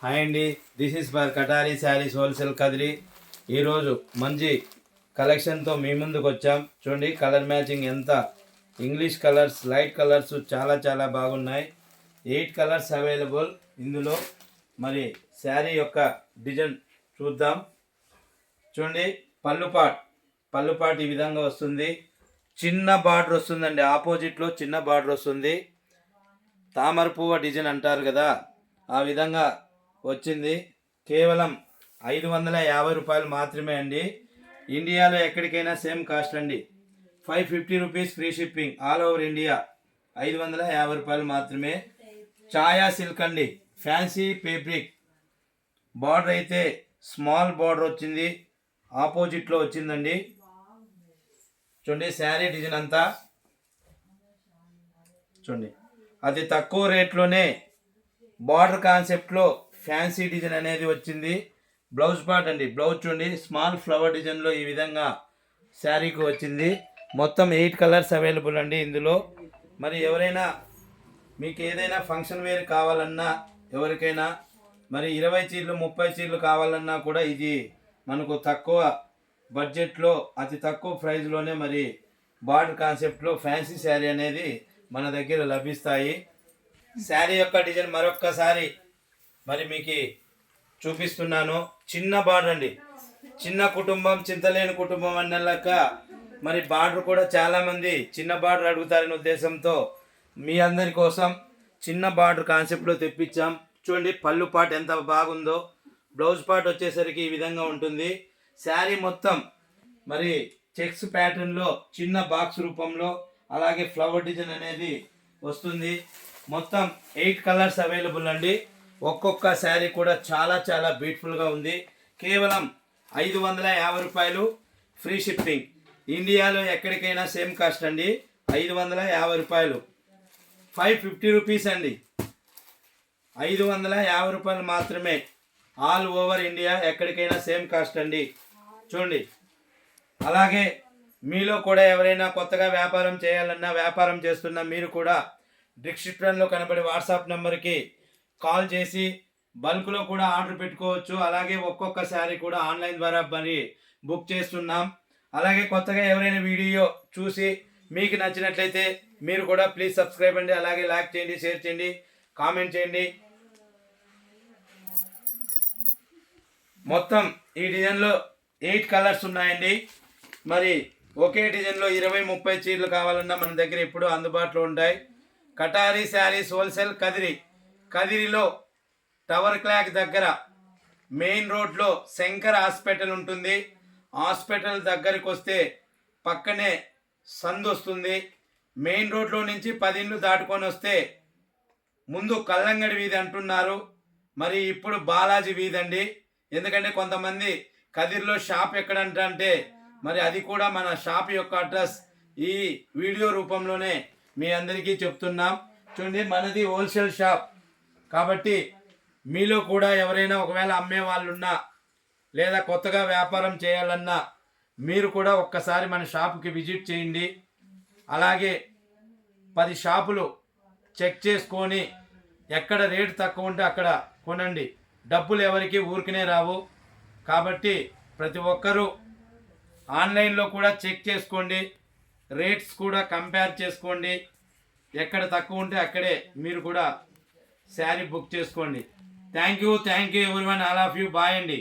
Hi అండి, this is for కటారీ saris wholesale Kadiri. ఈరోజు మంచి కలెక్షన్తో మీ ముందుకు వచ్చాం. చూడండి, కలర్ మ్యాచింగ్ ఎంత ఇంగ్లీష్ కలర్స్, లైట్ కలర్స్ చాలా చాలా బాగున్నాయి. 8 కలర్స్ అవైలబుల్ ఇందులో. మరి శారీ యొక్క డిజైన్ చూద్దాం. చూడండి, పళ్ళుపాట్ ఈ విధంగా వస్తుంది. చిన్న బార్డర్ వస్తుందండి, ఆపోజిట్లో చిన్న బార్డర్ వస్తుంది. తామర పువ్వు డిజైన్ అంటారు కదా, ఆ విధంగా వచ్చింది. కేవలం 550 రూపాయలు మాత్రమే అండి. ఇండియాలో ఎక్కడికైనా సేమ్ కాస్ట్ అండి. 550 rupees free shipping all over India. 550 రూపాయలు మాత్రమే. ఛాయా సిల్క్ అండి, ఫ్యాన్సీ ఫేబ్రిక్. బార్డర్ అయితే స్మాల్ బార్డర్ వచ్చింది, ఆపోజిట్లో వచ్చిందండి. చూడండి, శారీ డిజైన్ అంతా చూడండి. అతి తక్కువ రేట్లోనే బార్డర్ కాన్సెప్ట్లో ఫ్యాన్సీ డిజైన్ అనేది వచ్చింది. బ్లౌజ్ పార్ట్ అండి, బ్లౌజ్ చూడండి, స్మాల్ ఫ్లవర్ డిజైన్లో ఈ విధంగా శారీకి వచ్చింది. మొత్తం 8 కలర్స్ అవైలబుల్ అండి ఇందులో. మరి ఎవరైనా మీకు ఏదైనా ఫంక్షన్ వేర్ కావాలన్నా, ఎవరికైనా మరి 20 చీరలు 30 చీరలు కావాలన్నా కూడా ఇది మనకు తక్కువ బడ్జెట్లో, అతి తక్కువ ప్రైస్లోనే మరి బార్డర్ కాన్సెప్ట్లో ఫ్యాన్సీ శారీ అనేది మన దగ్గర లభిస్తాయి. శారీ యొక్క డిజైన్ మరొక్కసారి మరి మీకు చూపిస్తున్నాను. చిన్న బార్డర్ అండి, చిన్న కుటుంబం చింతలేని కుటుంబం అన్నలక మరి బార్డర్ కూడా చాలామంది చిన్న బార్డర్ అడుగుతారనే ఉద్దేశంతో మీ అందరి కోసం చిన్న బార్డర్ కాన్సెప్ట్లో తెప్పించాం. చూడండి, పళ్ళు పాట్ ఎంత బాగుందో. బ్లౌజ్ పార్ట్ వచ్చేసరికి ఈ విధంగా ఉంటుంది. శారీ మొత్తం మరి చెక్స్ ప్యాటర్న్లో చిన్న బాక్స్ రూపంలో, అలాగే ఫ్లవర్ డిజైన్ అనేది వస్తుంది. మొత్తం 8 కలర్స్ అవైలబుల్ అండి. ఒక్కొక్క శారీ కూడా చాలా చాలా బ్యూటిఫుల్గా ఉంది. కేవలం 550 రూపాయలు ఫ్రీ షిప్పింగ్. ఇండియాలో ఎక్కడికైనా సేమ్ కాస్ట్ అండి. 550 రూపాయలు, 550 రూపీస్ అండి. 550 రూపాయలు మాత్రమే. ఆల్ ఓవర్ ఇండియా ఎక్కడికైనా సేమ్ కాస్ట్ అండి. చూడండి, అలాగే మీలో కూడా ఎవరైనా కొత్తగా వ్యాపారం చేయాలన్నా, వ్యాపారం చేస్తున్నా మీరు కూడా డిస్క్రిప్షన్లో కనబడే వాట్సాప్ నెంబర్కి కాల్ చేసి బల్క్లో కూడా ఆర్డర్ పెట్టుకోవచ్చు. అలాగే ఒక్కొక్క శారీ కూడా ఆన్లైన్ ద్వారా మరి బుక్ చేస్తున్నాం. అలాగే కొత్తగా ఎవరైనా వీడియో చూసి మీకు నచ్చినట్లయితే మీరు కూడా ప్లీజ్ సబ్స్క్రైబ్ అండి. అలాగే లైక్ చేయండి, షేర్ చేయండి, కామెంట్ చేయండి. మొత్తం ఈ డిజైన్లో 8 కలర్స్ ఉన్నాయండి. మరి ఒకే డిజైన్లో 20-30 చీరలు కావాలన్నా మన దగ్గర ఇప్పుడు అందుబాటులో ఉంటాయి. కటారీ శారీస్ హోల్సేల్ కదిరిలో టవర్ క్లాక్ దగ్గర మెయిన్ రోడ్లో శంకర్ హాస్పిటల్ ఉంటుంది. హాస్పిటల్ దగ్గరికి వస్తే పక్కనే సందు వస్తుంది. మెయిన్ రోడ్లో నుంచి 10 ఇళ్ళు దాటుకొని వస్తే ముందు కల్లంగడి వీధి అంటున్నారు, మరి ఇప్పుడు బాలాజీ వీధి అండి. ఎందుకంటే కొంతమంది కదిరిలో షాప్ ఎక్కడంటే మరి అది కూడా మన షాప్ యొక్క అడ్రస్ ఈ వీడియో రూపంలోనే మీ అందరికీ చెప్తున్నాం. చూడండి, మనది హోల్సేల్ షాప్ కాబట్టి మీలో కూడా ఎవరైనా ఒకవేళ అమ్మే వాళ్ళు ఉన్నా, లేదా కొత్తగా వ్యాపారం చేయాలన్నా మీరు కూడా ఒక్కసారి మన షాప్కి విజిట్ చేయండి. అలాగే 10 షాపులు చెక్ చేసుకొని ఎక్కడ రేటు తక్కువ ఉంటే అక్కడ కొనండి. డబ్బులు ఎవరికి ఊరికనే రావు కాబట్టి ప్రతి ఒక్కరూ ఆన్లైన్లో కూడా చెక్ చేసుకోండి, రేట్స్ కూడా కంపేర్ చేసుకోండి. ఎక్కడ తక్కువ ఉంటే అక్కడే మీరు కూడా శారీ బుక్ చేసుకోండి. Thank you everyone, all of you. Bye అండి.